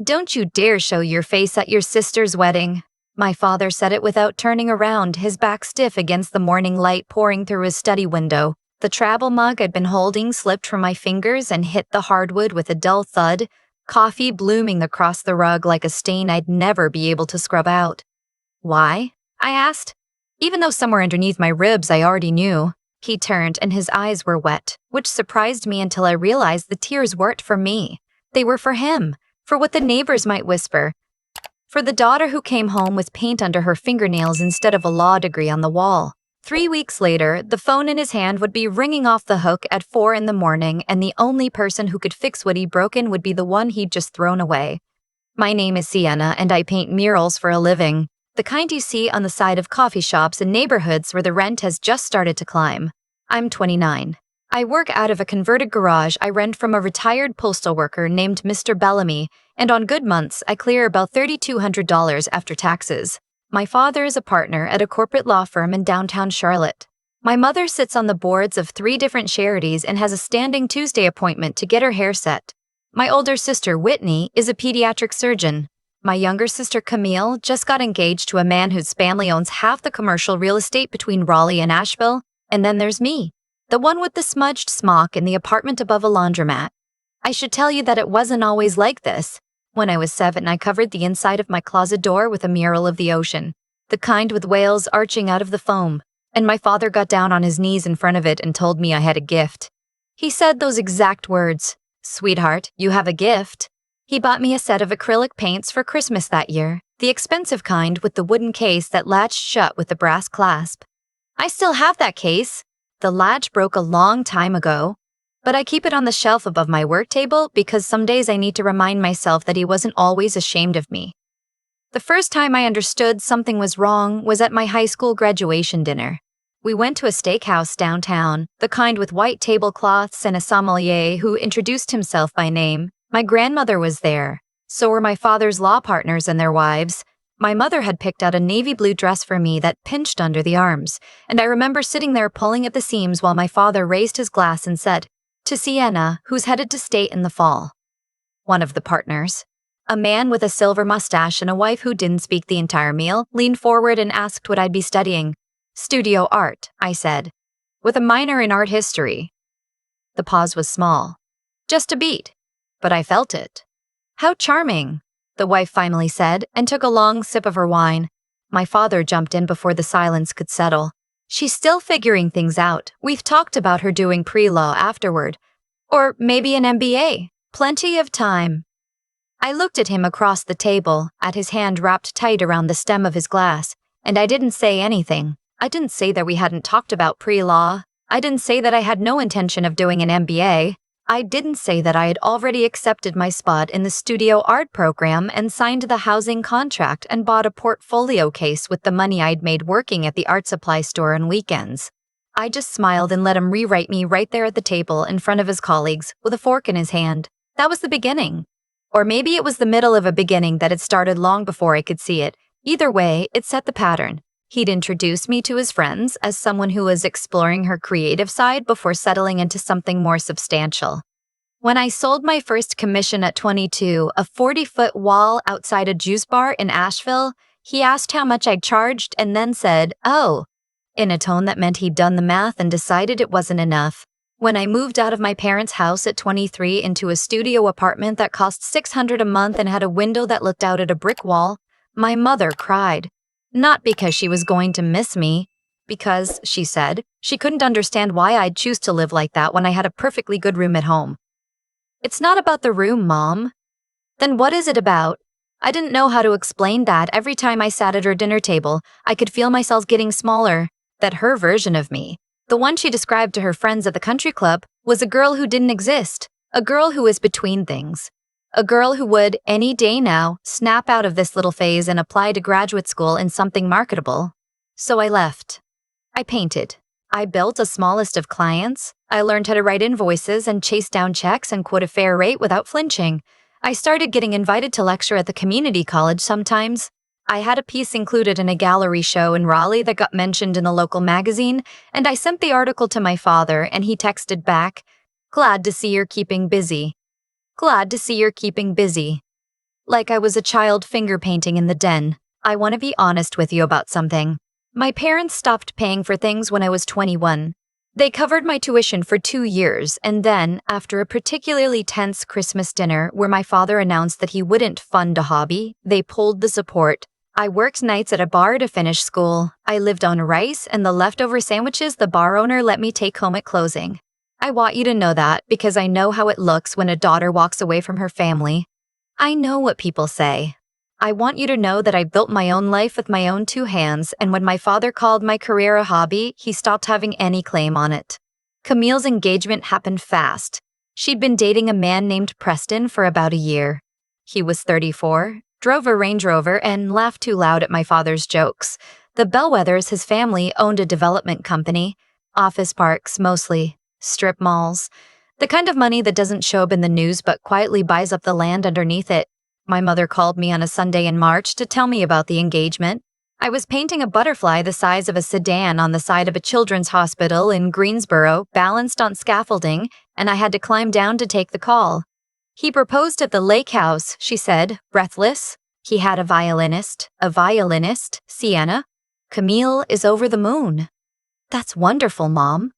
"Don't you dare show your face at your sister's wedding." My father said it without turning around, his back stiff against the morning light pouring through his study window. The travel mug I'd been holding slipped from my fingers and hit the hardwood with a dull thud, coffee blooming across the rug like a stain I'd never be able to scrub out. "Why?" I asked. Even though somewhere underneath my ribs I already knew. He turned and his eyes were wet, which surprised me until I realized the tears weren't for me. They were for him, for what the neighbors might whisper. For the daughter who came home with paint under her fingernails instead of a law degree on the wall. 3 weeks later, the phone in his hand would be ringing off the hook at 4 in the morning, and the only person who could fix what he'd broken would be the one he'd just thrown away. My name is Sienna, and I paint murals for a living. The kind you see on the side of coffee shops in neighborhoods where the rent has just started to climb. I'm 29. I work out of a converted garage I rent from a retired postal worker named Mr. Bellamy, and on good months, I clear about $3,200 after taxes. My father is a partner at a corporate law firm in downtown Charlotte. My mother sits on the boards of 3 different charities and has a standing Tuesday appointment to get her hair set. My older sister, Whitney, is a pediatric surgeon. My younger sister, Camille, just got engaged to a man whose family owns half the commercial real estate between Raleigh and Asheville. And then there's me, the one with the smudged smock in the apartment above a laundromat. I should tell you that it wasn't always like this. When I was 7, I covered the inside of my closet door with a mural of the ocean, the kind with whales arching out of the foam, and my father got down on his knees in front of it and told me I had a gift. He said those exact words, "Sweetheart, you have a gift." He bought me a set of acrylic paints for Christmas that year, the expensive kind with the wooden case that latched shut with the brass clasp. I still have that case. The latch broke a long time ago, but I keep it on the shelf above my work table because some days I need to remind myself that he wasn't always ashamed of me. The first time I understood something was wrong was at my high school graduation dinner. We went to a steakhouse downtown, the kind with white tablecloths and a sommelier who introduced himself by name. My grandmother was there. So were my father's law partners and their wives. My mother had picked out a navy blue dress for me that pinched under the arms, and I remember sitting there pulling at the seams while my father raised his glass and said, "To Sienna, who's headed to state in the fall." One of the partners, a man with a silver mustache and a wife who didn't speak the entire meal, leaned forward and asked what I'd be studying. "Studio art," I said, "with a minor in art history." The pause was small. Just a beat, but I felt it. "How charming," the wife finally said, and took a long sip of her wine. My father jumped in before the silence could settle. "She's still figuring things out. We've talked about her doing pre-law afterward. Or maybe an MBA. Plenty of time." I looked at him across the table, at his hand wrapped tight around the stem of his glass, and I didn't say anything. I didn't say that we hadn't talked about pre-law. I didn't say that I had no intention of doing an MBA. I didn't say that I had already accepted my spot in the studio art program and signed the housing contract and bought a portfolio case with the money I'd made working at the art supply store on weekends. I just smiled and let him rewrite me right there at the table in front of his colleagues with a fork in his hand. That was the beginning. Or maybe it was the middle of a beginning that had started long before I could see it. Either way, it set the pattern. He'd introduced me to his friends as someone who was exploring her creative side before settling into something more substantial. When I sold my first commission at 22, a 40-foot wall outside a juice bar in Asheville, he asked how much I'd charged and then said, "Oh," in a tone that meant he'd done the math and decided it wasn't enough. When I moved out of my parents' house at 23 into a studio apartment that cost $600 a month and had a window that looked out at a brick wall, my mother cried. Not because she was going to miss me, because, she said, she couldn't understand why I'd choose to live like that when I had a perfectly good room at home. "It's not about the room, Mom." "Then what is it about?" I didn't know how to explain that. Every time I sat at her dinner table, I could feel myself getting smaller, that her version of me, the one she described to her friends at the country club, was a girl who didn't exist, a girl who was between things. A girl who would, any day now, snap out of this little phase and apply to graduate school in something marketable. So I left. I painted. I built a small list of clients. I learned how to write invoices and chase down checks and quote a fair rate without flinching. I started getting invited to lecture at the community college sometimes. I had a piece included in a gallery show in Raleigh that got mentioned in a local magazine, and I sent the article to my father, and he texted back, "Glad to see you're keeping busy." Glad to see you're keeping busy. Like I was a child finger painting in the den. I want to be honest with you about something. My parents stopped paying for things when I was 21. They covered my tuition for 2 years, and then, after a particularly tense Christmas dinner where my father announced that he wouldn't fund a hobby, they pulled the support. I worked nights at a bar to finish school. I lived on rice and the leftover sandwiches the bar owner let me take home at closing. I want you to know that because I know how it looks when a daughter walks away from her family. I know what people say. I want you to know that I built my own life with my own 2 hands, and when my father called my career a hobby, he stopped having any claim on it. Camille's engagement happened fast. She'd been dating a man named Preston for about a year. He was 34, drove a Range Rover, and laughed too loud at my father's jokes. The Bellwethers, his family, owned a development company. Office parks, mostly. Strip malls. The kind of money that doesn't show up in the news but quietly buys up the land underneath it. My mother called me on a Sunday in March to tell me about the engagement. I was painting a butterfly the size of a sedan on the side of a children's hospital in Greensboro, balanced on scaffolding, and I had to climb down to take the call. He proposed at the lake house, she said, breathless. He had a violinist, Sienna. Camille is over the moon. That's wonderful, Mom.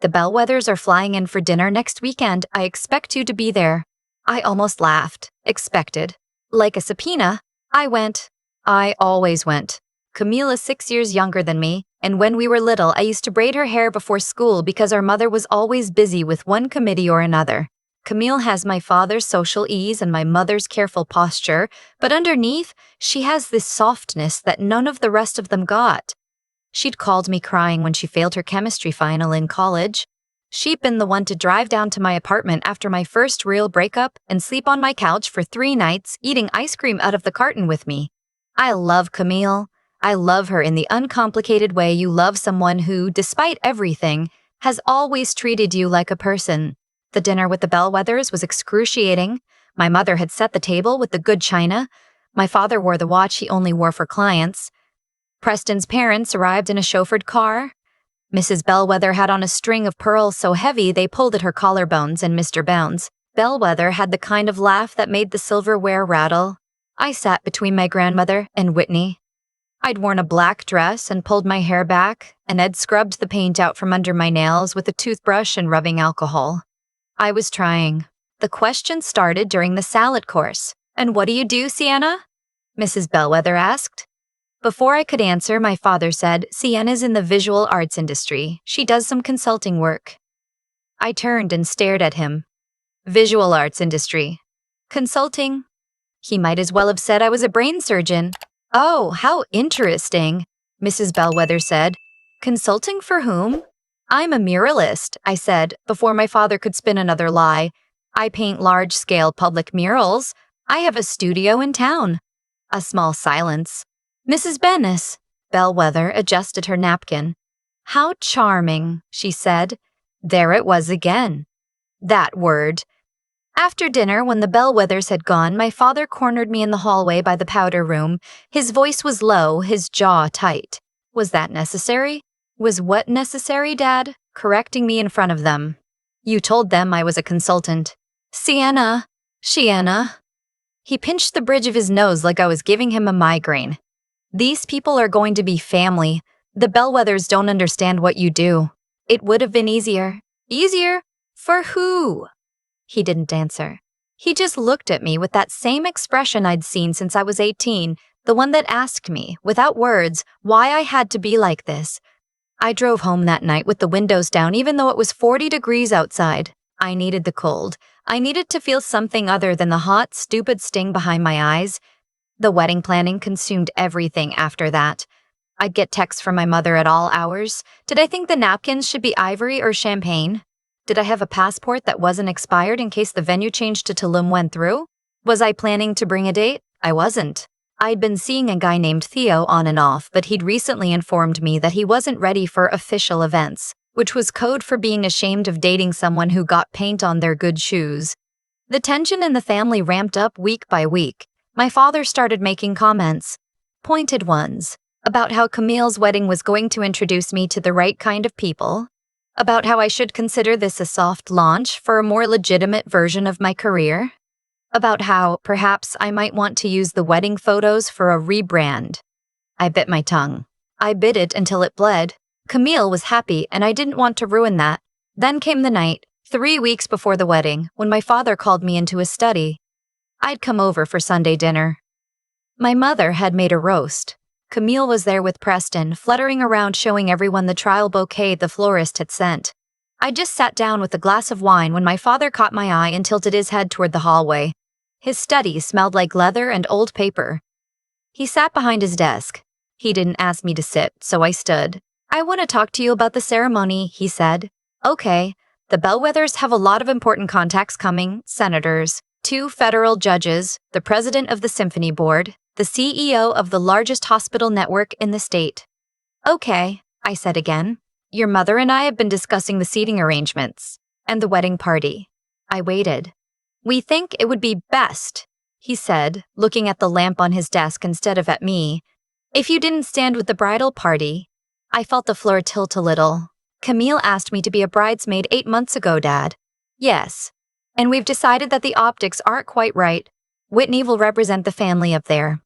The Bellwethers are flying in for dinner next weekend. I expect you to be there. I almost laughed. Expected. Like a subpoena. I went. I always went. Camille is 6 years younger than me, and when we were little, I used to braid her hair before school because our mother was always busy with one committee or another. Camille has my father's social ease and my mother's careful posture, but underneath, she has this softness that none of the rest of them got. She'd called me crying when she failed her chemistry final in college. She'd been the one to drive down to my apartment after my first real breakup and sleep on my couch for 3 nights, eating ice cream out of the carton with me. I love Camille. I love her in the uncomplicated way you love someone who, despite everything, has always treated you like a person. The dinner with the Bellwethers was excruciating. My mother had set the table with the good china. My father wore the watch he only wore for clients. Preston's parents arrived in a chauffeured car. Mrs. Bellwether had on a string of pearls so heavy they pulled at her collarbones, and Mr. Bounds, Bellwether, had the kind of laugh that made the silverware rattle. I sat between my grandmother and Whitney. I'd worn a black dress and pulled my hair back, and Ed scrubbed the paint out from under my nails with a toothbrush and rubbing alcohol. I was trying. The question started during the salad course. "And what do you do, Sienna?" Mrs. Bellwether asked. Before I could answer, my father said, "Sienna's in the visual arts industry. She does some consulting work." I turned and stared at him. Visual arts industry. Consulting? He might as well have said I was a brain surgeon. "Oh, how interesting," Mrs. Bellwether said. "Consulting for whom?" "I'm a muralist," I said, before my father could spin another lie. "I paint large-scale public murals. I have a studio in town." A small silence. "Mrs. Bennis," Bellwether adjusted her napkin. "How charming," she said. There it was again. That word. After dinner, when the Bellwethers had gone, my father cornered me in the hallway by the powder room. His voice was low, his jaw tight. Was that necessary? Was what necessary, Dad? Correcting me in front of them. "You told them I was a consultant." Sienna. He pinched the bridge of his nose like I was giving him a migraine. "These people are going to be family. The Bellwethers don't understand what you do. It would have been easier." "Easier? For who?" He didn't answer. He just looked at me with that same expression I'd seen since I was 18, the one that asked me, without words, why I had to be like this. I drove home that night with the windows down even though it was 40 degrees outside. I needed the cold. I needed to feel something other than the hot, stupid sting behind my eyes. The wedding planning consumed everything after that. I'd get texts from my mother at all hours. Did I think the napkins should be ivory or champagne? Did I have a passport that wasn't expired in case the venue change to Tulum went through? Was I planning to bring a date? I wasn't. I'd been seeing a guy named Theo on and off, but he'd recently informed me that he wasn't ready for official events, which was code for being ashamed of dating someone who got paint on their good shoes. The tension in the family ramped up week by week. My father started making comments, pointed ones, about how Camille's wedding was going to introduce me to the right kind of people, about how I should consider this a soft launch for a more legitimate version of my career. about how perhaps I might want to use the wedding photos for a rebrand. I bit my tongue. I bit it until it bled. Camille was happy, and I didn't want to ruin that. Then came the night, 3 weeks before the wedding, when my father called me into his study. I'd come over for Sunday dinner. My mother had made a roast. Camille was there with Preston, fluttering around showing everyone the trial bouquet the florist had sent. I just sat down with a glass of wine when my father caught my eye and tilted his head toward the hallway. His study smelled like leather and old paper. He sat behind his desk. He didn't ask me to sit, so I stood. "I want to talk to you about the ceremony," he said. "Okay, the Bellwethers have a lot of important contacts coming, senators, 2 federal judges, the president of the symphony board, the CEO of the largest hospital network in the state." "Okay," I said again. "Your mother and I have been discussing the seating arrangements and the wedding party." I waited. "We think it would be best," he said, looking at the lamp on his desk instead of at me, "if you didn't stand with the bridal party." I felt the floor tilt a little. "Camille asked me to be a bridesmaid 8 months ago, Dad." "Yes. And we've decided that the optics aren't quite right. Whitney will represent the family up there,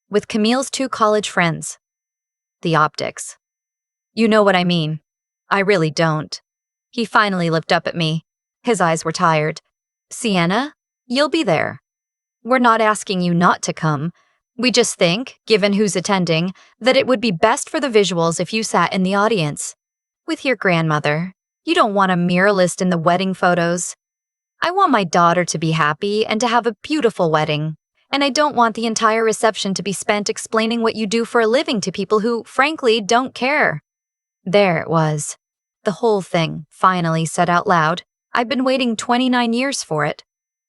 with Camille's 2 college friends." The optics. "You know what I mean." "I really don't." He finally looked up at me. His eyes were tired. "Sienna, you'll be there. We're not asking you not to come. We just think, given who's attending, that it would be best for the visuals if you sat in the audience. With your grandmother. You don't want a muralist in the wedding photos. I want my daughter to be happy and to have a beautiful wedding. And I don't want the entire reception to be spent explaining what you do for a living to people who, frankly, don't care." There it was. The whole thing, finally said out loud. I'd been waiting 29 years for it.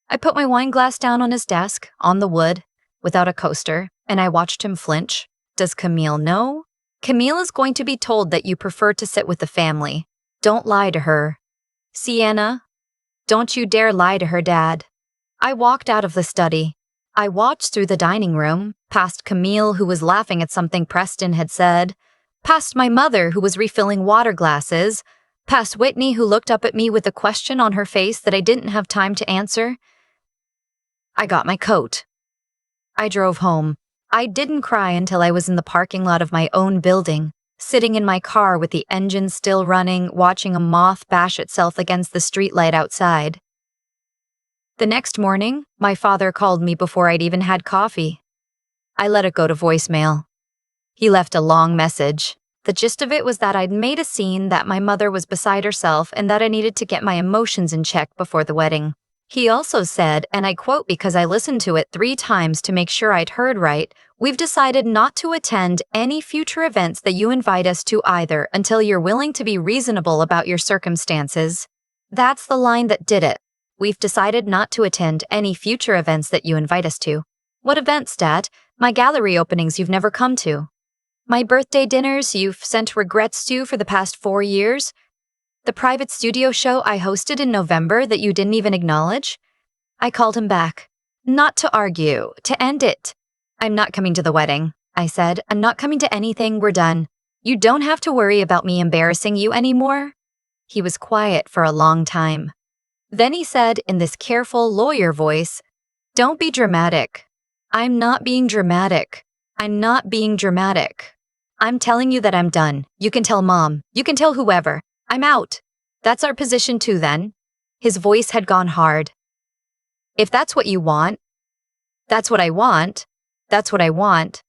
I put my wine glass down on his desk, on the wood, without a coaster, and I watched him flinch. "Does Camille know?" "Camille is going to be told that you prefer to sit with the family. Don't lie to her." "Sienna, don't you dare lie to her, Dad." I walked out of the study. I watched through the dining room, past Camille, who was laughing at something Preston had said, past my mother, who was refilling water glasses, past Whitney, who looked up at me with a question on her face that I didn't have time to answer. I got my coat. I drove home. I didn't cry until I was in the parking lot of my own building, sitting in my car with the engine still running, watching a moth bash itself against the streetlight outside. The next morning, my father called me before I'd even had coffee. I let it go to voicemail. He left a long message. The gist of it was that I'd made a scene, that my mother was beside herself, and that I needed to get my emotions in check before the wedding. He also said, and I quote because I listened to it 3 times to make sure I'd heard right, "We've decided not to attend any future events that you invite us to either until you're willing to be reasonable about your circumstances." That's the line that did it. "We've decided not to attend any future events that you invite us to." What events, Dad? My gallery openings you've never come to. My birthday dinners you've sent regrets to for the past 4 years? The private studio show I hosted in November that you didn't even acknowledge? I called him back. Not to argue, to end it. "I'm not coming to the wedding," I said. "I'm not coming to anything, we're done. You don't have to worry about me embarrassing you anymore." He was quiet for a long time. Then he said in this careful lawyer voice, "Don't be dramatic." "I'm not being dramatic. I'm not being dramatic. I'm telling you that I'm done. You can tell Mom. You can tell whoever. I'm out. That's our position too then." His voice had gone hard. "If that's what you want, that's what I want. That's what I want."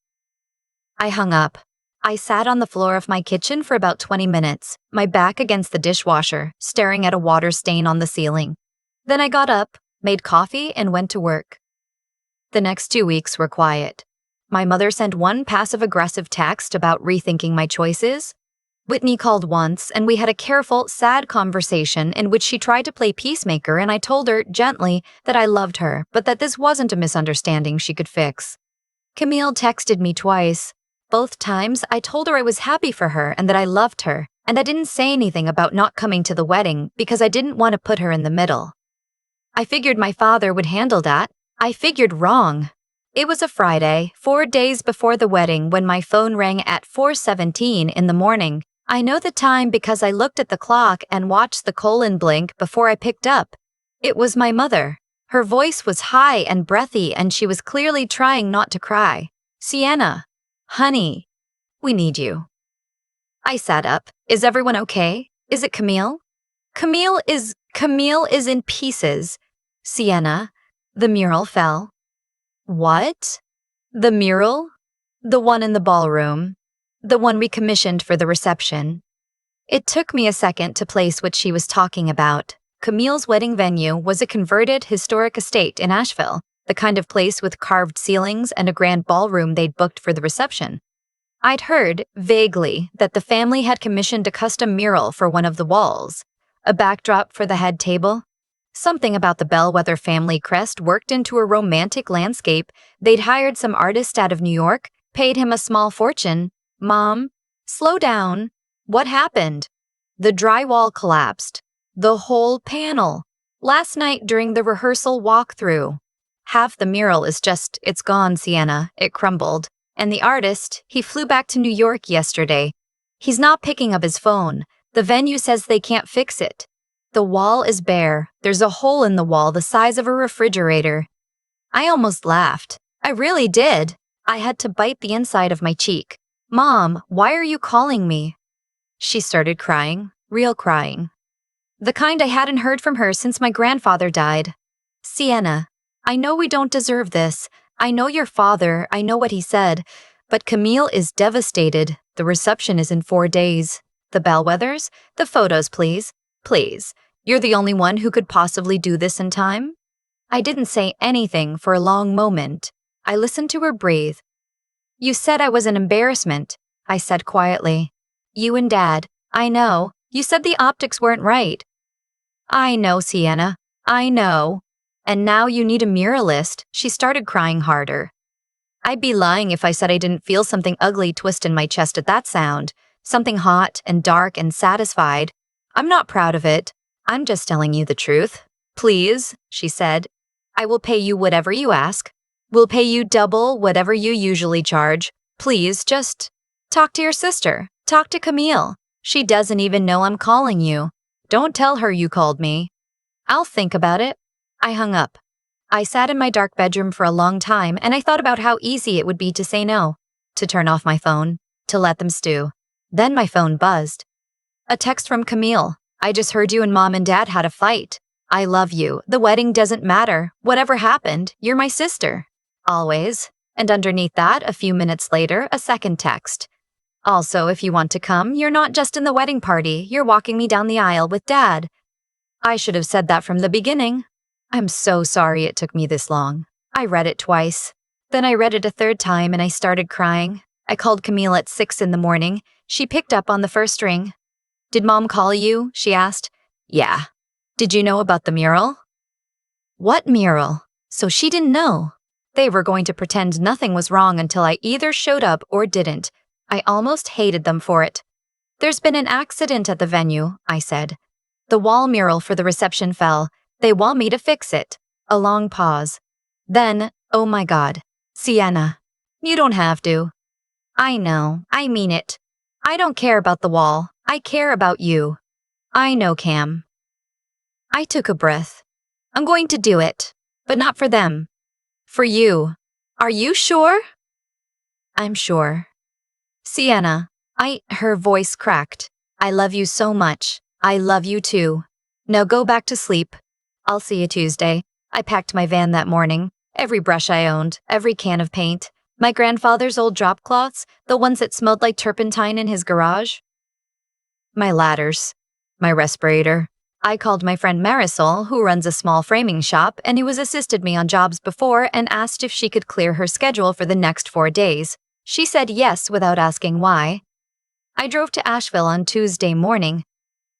I hung up. I sat on the floor of my kitchen for about 20 minutes, my back against the dishwasher, staring at a water stain on the ceiling. Then I got up, made coffee, and went to work. The next 2 weeks were quiet. My mother sent one passive-aggressive text about rethinking my choices. Whitney called once, and we had a careful, sad conversation in which she tried to play peacemaker, and I told her, gently, that I loved her, but that this wasn't a misunderstanding she could fix. Camille texted me twice. Both times, I told her I was happy for her and that I loved her, and I didn't say anything about not coming to the wedding because I didn't want to put her in the middle. I figured my father would handle that. I figured wrong. It was a Friday, 4 days before the wedding, when my phone rang at 4:17 in the morning. I know the time because I looked at the clock and watched the colon blink before I picked up. It was my mother. Her voice was high and breathy, and she was clearly trying not to cry. Sienna, honey, we need you. I sat up. Is everyone okay? Is it Camille? Camille is in pieces. Sienna, the mural fell. What? The mural? The one in the ballroom. The one we commissioned for the reception. It took me a second to place what she was talking about. Camille's wedding venue was a converted historic estate in Asheville, the kind of place with carved ceilings and a grand ballroom they'd booked for the reception. I'd heard, vaguely, that the family had commissioned a custom mural for one of the walls, a backdrop for the head table. Something about the Bellwether family crest worked into a romantic landscape. They'd hired some artist out of New York, paid him a small fortune. Mom, slow down. What happened? The drywall collapsed. The whole panel. Last night during the rehearsal walkthrough. Half the mural is just, it's gone, Sienna. It crumbled. And the artist, he flew back to New York yesterday. He's not picking up his phone. The venue says they can't fix it. The wall is bare. There's a hole in the wall the size of a refrigerator. I almost laughed. I really did. I had to bite the inside of my cheek. Mom, why are you calling me? She started crying, real crying. The kind I hadn't heard from her since my grandfather died. Sienna, I know we don't deserve this. I know your father, I know what he said, but Camille is devastated. The reception is in 4 days. The Bellwethers? The photos, please. Please. You're the only one who could possibly do this in time? I didn't say anything for a long moment. I listened to her breathe. You said I was an embarrassment, I said quietly. You and Dad. I know. You said the optics weren't right. I know, Sienna. I know. And now you need a muralist. She started crying harder. I'd be lying if I said I didn't feel something ugly twist in my chest at that sound. Something hot and dark and satisfied. I'm not proud of it. I'm just telling you the truth. Please, she said. I will pay you whatever you ask. We'll pay you double whatever you usually charge. Please, just talk to your sister. Talk to Camille. She doesn't even know I'm calling you. Don't tell her you called me. I'll think about it. I hung up. I sat in my dark bedroom for a long time, and I thought about how easy it would be to say no, to turn off my phone, to let them stew. Then my phone buzzed. A text from Camille. I just heard you and Mom and Dad had a fight. I love you. The wedding doesn't matter. Whatever happened, you're my sister. Always. And underneath that, a few minutes later, a second text. Also, if you want to come, you're not just in the wedding party, you're walking me down the aisle with Dad. I should have said that from the beginning. I'm so sorry it took me this long. I read it twice. Then I read it a third time and I started crying. I called Camille at 6 in the morning. She picked up on the first ring. Did Mom call you? She asked. Yeah. Did you know about the mural? What mural? So she didn't know. They were going to pretend nothing was wrong until I either showed up or didn't. I almost hated them for it. There's been an accident at the venue, I said. The wall mural for the reception fell. They want me to fix it. A long pause. Then, oh my God. Sienna, you don't have to. I know, I mean it. I don't care about the wall. I care about you. I know, Cam. I took a breath. I'm going to do it, but not for them. For you. Are you sure? I'm sure. Sienna, her voice cracked. I love you so much. I love you too. Now go back to sleep. I'll see you Tuesday. I packed my van that morning. Every brush I owned, every can of paint, my grandfather's old drop cloths, the ones that smelled like turpentine in his garage. My ladders, my respirator. I called my friend Marisol, who runs a small framing shop and who has assisted me on jobs before, and asked if she could clear her schedule for the next 4 days. She said yes without asking why. I drove to Asheville on Tuesday morning.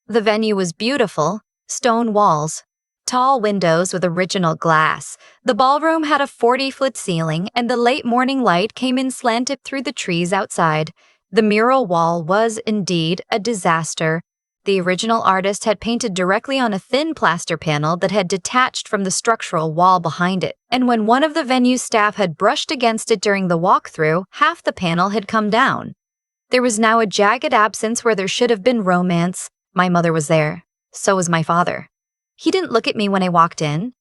The venue was beautiful, stone walls, tall windows with original glass. The ballroom had a 40-foot ceiling, and the late morning light came in slanted through the trees outside. The mural wall was, indeed, a disaster. The original artist had painted directly on a thin plaster panel that had detached from the structural wall behind it, and when one of the venue's staff had brushed against it during the walkthrough, half the panel had come down. There was now a jagged absence where there should have been romance. My mother was there. So was my father. He didn't look at me when I walked in.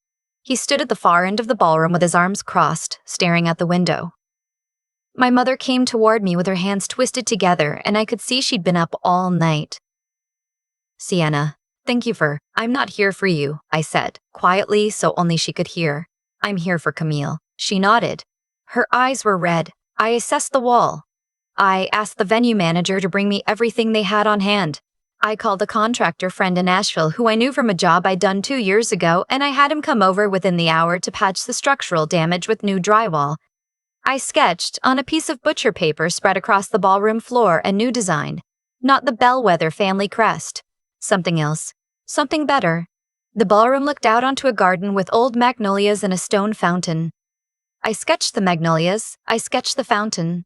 He stood at the far end of the ballroom with his arms crossed, staring out the window. My mother came toward me with her hands twisted together, and I could see she'd been up all night. "Sienna, thank you for— I'm not here for you," I said, quietly so only she could hear. "I'm here for Camille." She nodded. Her eyes were red. I assessed the wall. I asked the venue manager to bring me everything they had on hand. I called a contractor friend in Nashville who I knew from a job I'd done 2 years ago, and I had him come over within the hour to patch the structural damage with new drywall. I sketched on a piece of butcher paper spread across the ballroom floor a new design. Not the bellwether family crest. Something else. Something better. The ballroom looked out onto a garden with old magnolias and a stone fountain. I sketched the magnolias. I sketched the fountain.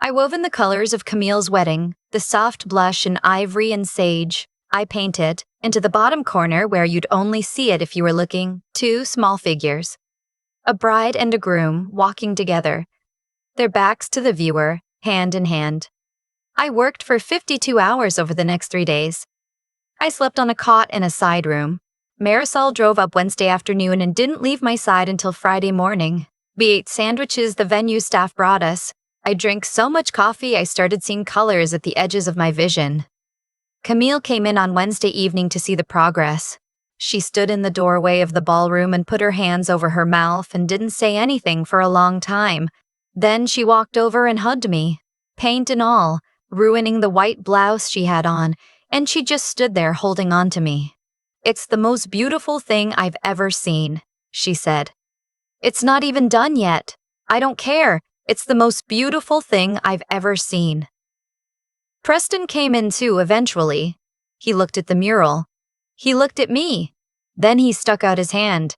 I wove in the colors of Camille's wedding, the soft blush in ivory and sage. I painted, into the bottom corner where you'd only see it if you were looking, 2 small figures. A bride and a groom walking together, their backs to the viewer, hand in hand. I worked for 52 hours over the next 3 days. I slept on a cot in a side room. Marisol drove up Wednesday afternoon and didn't leave my side until Friday morning. We ate sandwiches the venue staff brought us. I drank so much coffee I started seeing colors at the edges of my vision. Camille came in on Wednesday evening to see the progress. She stood in the doorway of the ballroom and put her hands over her mouth and didn't say anything for a long time. Then she walked over and hugged me, paint and all, ruining the white blouse she had on, and she just stood there holding on to me. "It's the most beautiful thing I've ever seen," she said. "It's not even done yet. I don't care. It's the most beautiful thing I've ever seen." Preston came in too eventually. He looked at the mural. He looked at me. Then he stuck out his hand.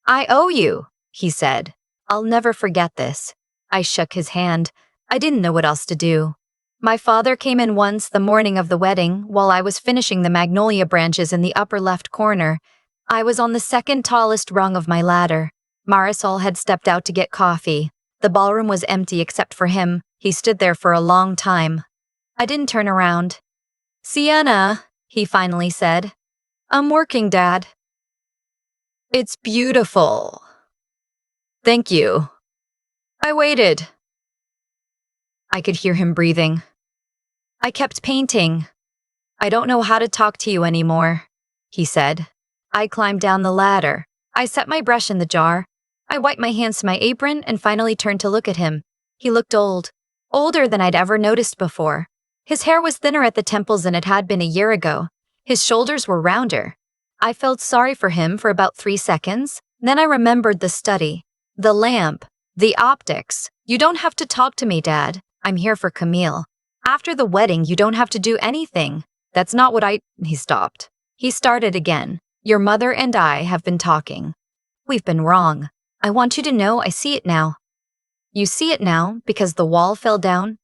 "I owe you," he said. "I'll never forget this." I shook his hand. I didn't know what else to do. My father came in once the morning of the wedding while I was finishing the magnolia branches in the upper left corner. I was on the second tallest rung of my ladder. Marisol had stepped out to get coffee. The ballroom was empty except for him. He stood there for a long time. I didn't turn around. "Sienna," he finally said. "I'm working, Dad." "It's beautiful." "Thank you." I waited. I could hear him breathing. I kept painting. "I don't know how to talk to you anymore," he said. I climbed down the ladder. I set my brush in the jar. I wiped my hands to my apron and finally turned to look at him. He looked old. Older than I'd ever noticed before. His hair was thinner at the temples than it had been a year ago. His shoulders were rounder. I felt sorry for him for about 3 seconds. Then I remembered the study, the lamp, the optics. "You don't have to talk to me, Dad. I'm here for Camille. After the wedding, you don't have to do anything. That's not what He stopped. He started again. "Your mother and I have been talking. We've been wrong. I want you to know I see it now." "You see it now because the wall fell down?"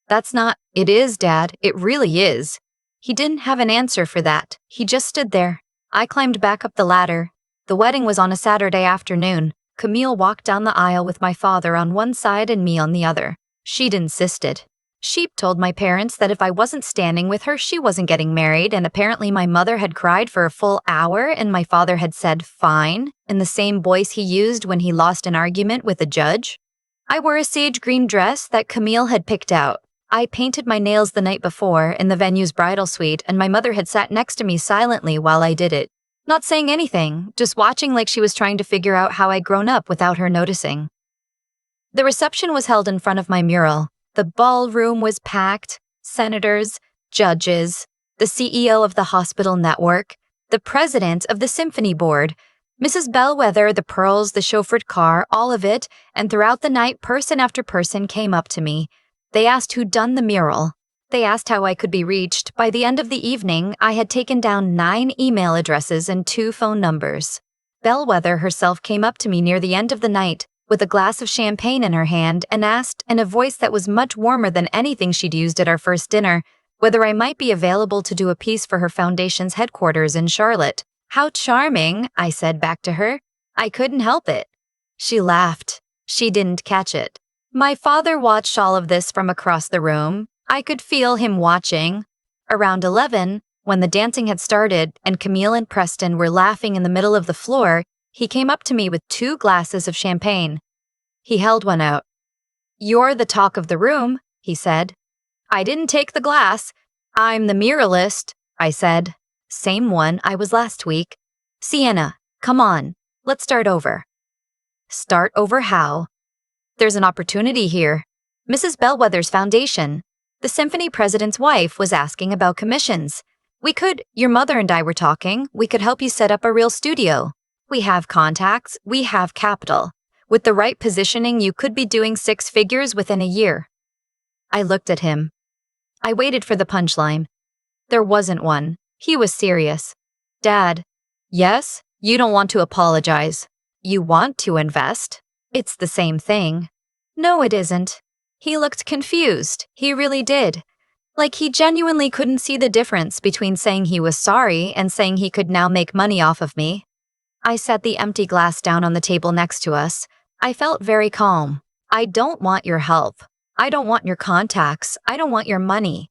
"That's not— It is, Dad. It really is." He didn't have an answer for that. He just stood there. I climbed back up the ladder. The wedding was on a Saturday afternoon. Camille walked down the aisle with my father on one side and me on the other. She'd insisted. She'd told my parents that if I wasn't standing with her, she wasn't getting married, and apparently my mother had cried for a full hour and my father had said, "Fine," in the same voice he used when he lost an argument with a judge. I wore a sage green dress that Camille had picked out. I painted my nails the night before in the venue's bridal suite, and my mother had sat next to me silently while I did it. Not saying anything, just watching like she was trying to figure out how I'd grown up without her noticing. The reception was held in front of my mural. The ballroom was packed. Senators, judges, the CEO of the hospital network, the president of the symphony board, Mrs. Bellwether, the pearls, the chauffeured car, all of it, and throughout the night, person after person came up to me. They asked who'd done the mural. They asked how I could be reached. By the end of the evening, I had taken down 9 email addresses and 2 phone numbers. Bellwether herself came up to me near the end of the night with a glass of champagne in her hand and asked, in a voice that was much warmer than anything she'd used at our first dinner, whether I might be available to do a piece for her foundation's headquarters in Charlotte. "How charming," I said back to her. I couldn't help it. She laughed. She didn't catch it. My father watched all of this from across the room. I could feel him watching. Around 11, when the dancing had started and Camille and Preston were laughing in the middle of the floor, He came up to me with 2 glasses of champagne. He held one out. "You're the talk of the room," he said. I didn't take the glass. "I'm the muralist," I said. "Same one I was last week." "Sienna, come on, let's start over." Start over how? "There's an opportunity here. Mrs. Bellwether's foundation. The symphony president's wife was asking about commissions. Your mother and I were talking, we could help you set up a real studio. We have contacts, we have capital. With the right positioning, you could be doing 6 figures within a year." I looked at him. I waited for the punchline. There wasn't one. He was serious. "Dad, yes, you don't want to apologize. You want to invest. It's the same thing." "No, it isn't." He looked confused. He really did. Like he genuinely couldn't see the difference between saying he was sorry and saying he could now make money off of me. I set the empty glass down on the table next to us. I felt very calm. "I don't want your help. I don't want your contacts. I don't want your money.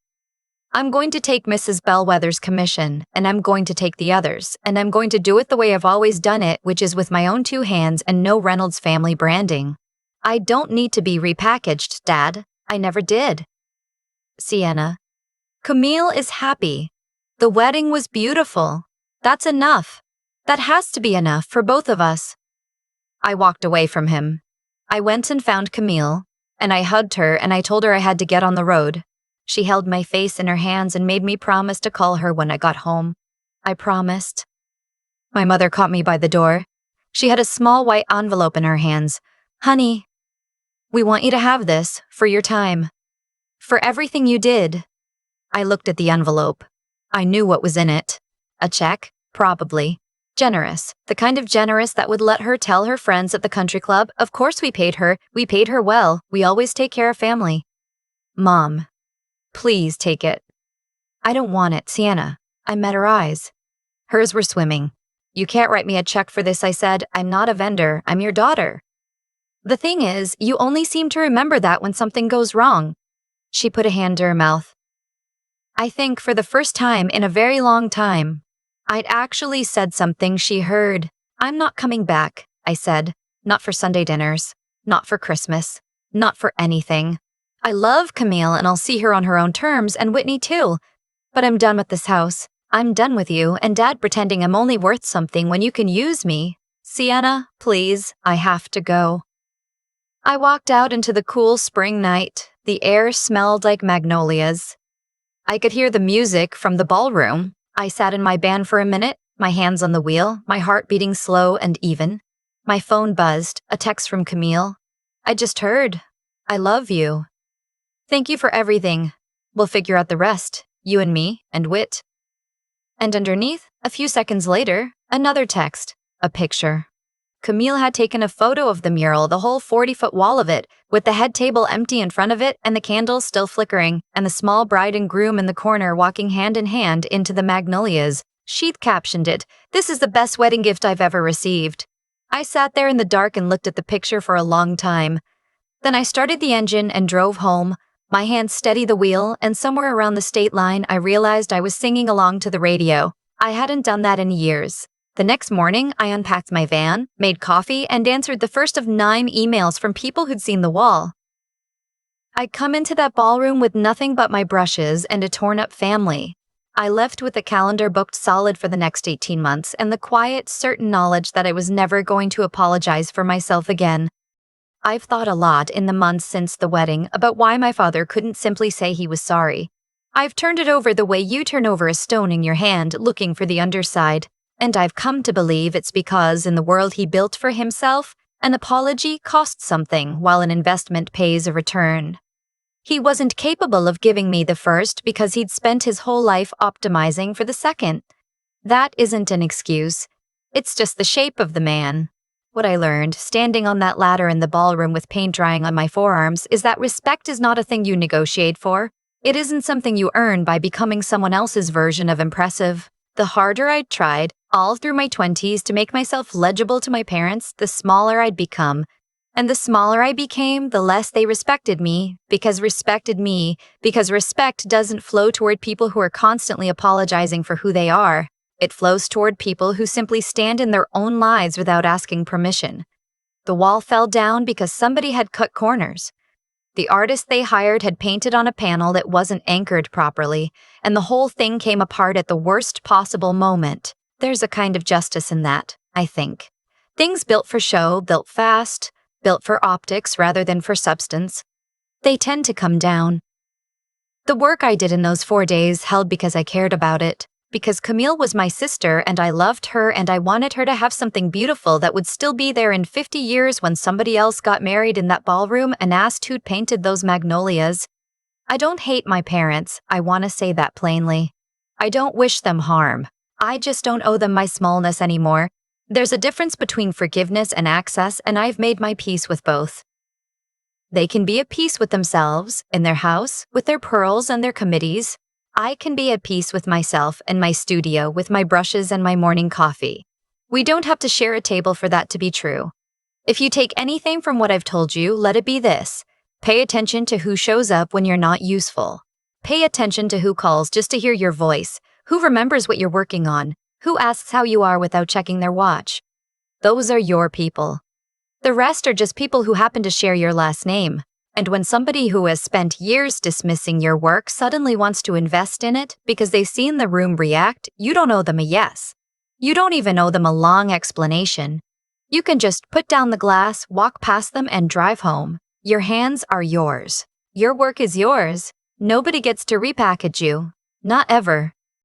I'm going to take Mrs. Bellwether's commission, and I'm going to take the others, and I'm going to do it the way I've always done it, which is with my own 2 hands and no Reynolds family branding. I don't need to be repackaged, Dad. I never did." "Sienna, Camille is happy. The wedding was beautiful. That's enough. That has to be enough for both of us." I walked away from him. I went and found Camille, and I hugged her and I told her I had to get on the road. She held my face in her hands and made me promise to call her when I got home. I promised. My mother caught me by the door. She had a small white envelope in her hands. "Honey, we want you to have this for your time. For everything you did." I looked at the envelope. I knew what was in it. A check, probably. Generous, the kind of generous that would let her tell her friends at the country club, "Of course we paid her well, we always take care of family." "Mom, please take it." "I don't want it, Sienna." I met her eyes. Hers were swimming. "You can't write me a check for this," I said. "I'm not a vendor, I'm your daughter." "The thing is, you only seem to remember that when something goes wrong." She put a hand to her mouth. I think for the first time in a very long time, I'd actually said something she heard. "I'm not coming back," I said. "Not for Sunday dinners. Not for Christmas. Not for anything. I love Camille and I'll see her on her own terms, and Whitney too. But I'm done with this house. I'm done with you and Dad pretending I'm only worth something when you can use me. Sienna, please, I have to go." I walked out into the cool spring night. The air smelled like magnolias. I could hear the music from the ballroom. I sat in my van for a minute, my hands on the wheel, my heart beating slow and even. My phone buzzed, a text from Camille. "I just heard. I love you. Thank you for everything. We'll figure out the rest, you and me and Whit." And underneath, a few seconds later, another text, a picture. Camille had taken a photo of the mural, the whole 40-foot wall of it, with the head table empty in front of it and the candles still flickering, and the small bride and groom in the corner walking hand in hand into the magnolias. She'd captioned it, "This is the best wedding gift I've ever received." I sat there in the dark and looked at the picture for a long time. Then I started the engine and drove home. My hand steadied the wheel, and somewhere around the state line, I realized I was singing along to the radio. I hadn't done that in years. The next morning, I unpacked my van, made coffee, and answered the first of 9 emails from people who'd seen the wall. I'd come into that ballroom with nothing but my brushes and a torn-up family. I left with the calendar booked solid for the next 18 months and the quiet, certain knowledge that I was never going to apologize for myself again. I've thought a lot in the months since the wedding about why my father couldn't simply say he was sorry. I've turned it over the way you turn over a stone in your hand, looking for the underside. And I've come to believe it's because, in the world he built for himself, an apology costs something while an investment pays a return. He wasn't capable of giving me the first because he'd spent his whole life optimizing for the second. That isn't an excuse. It's just the shape of the man. What I learned, standing on that ladder in the ballroom with paint drying on my forearms, is that respect is not a thing you negotiate for. It isn't something you earn by becoming someone else's version of impressive. The harder I'd tried, all through my 20s, to make myself legible to my parents, the smaller I'd become. And the smaller I became, the less they respected me, because respect doesn't flow toward people who are constantly apologizing for who they are. It flows toward people who simply stand in their own lives without asking permission. The wall fell down because somebody had cut corners. The artist they hired had painted on a panel that wasn't anchored properly, and the whole thing came apart at the worst possible moment. There's a kind of justice in that, I think. Things built for show, built fast, built for optics rather than for substance, they tend to come down. The work I did in those 4 days held because I cared about it, because Camille was my sister and I loved her and I wanted her to have something beautiful that would still be there in 50 years when somebody else got married in that ballroom and asked who'd painted those magnolias. I don't hate my parents, I want to say that plainly. I don't wish them harm. I just don't owe them my smallness anymore. There's a difference between forgiveness and access, and I've made my peace with both. They can be at peace with themselves, in their house, with their pearls and their committees. I can be at peace with myself and my studio with my brushes and my morning coffee. We don't have to share a table for that to be true. If you take anything from what I've told you, let it be this. Pay attention to who shows up when you're not useful. Pay attention to who calls just to hear your voice, who remembers what you're working on, who asks how you are without checking their watch. Those are your people. The rest are just people who happen to share your last name. And when somebody who has spent years dismissing your work suddenly wants to invest in it because they've seen the room react, you don't owe them a yes. You don't even owe them a long explanation. You can just put down the glass, walk past them, and drive home. Your hands are yours. Your work is yours. Nobody gets to repackage you. Not ever.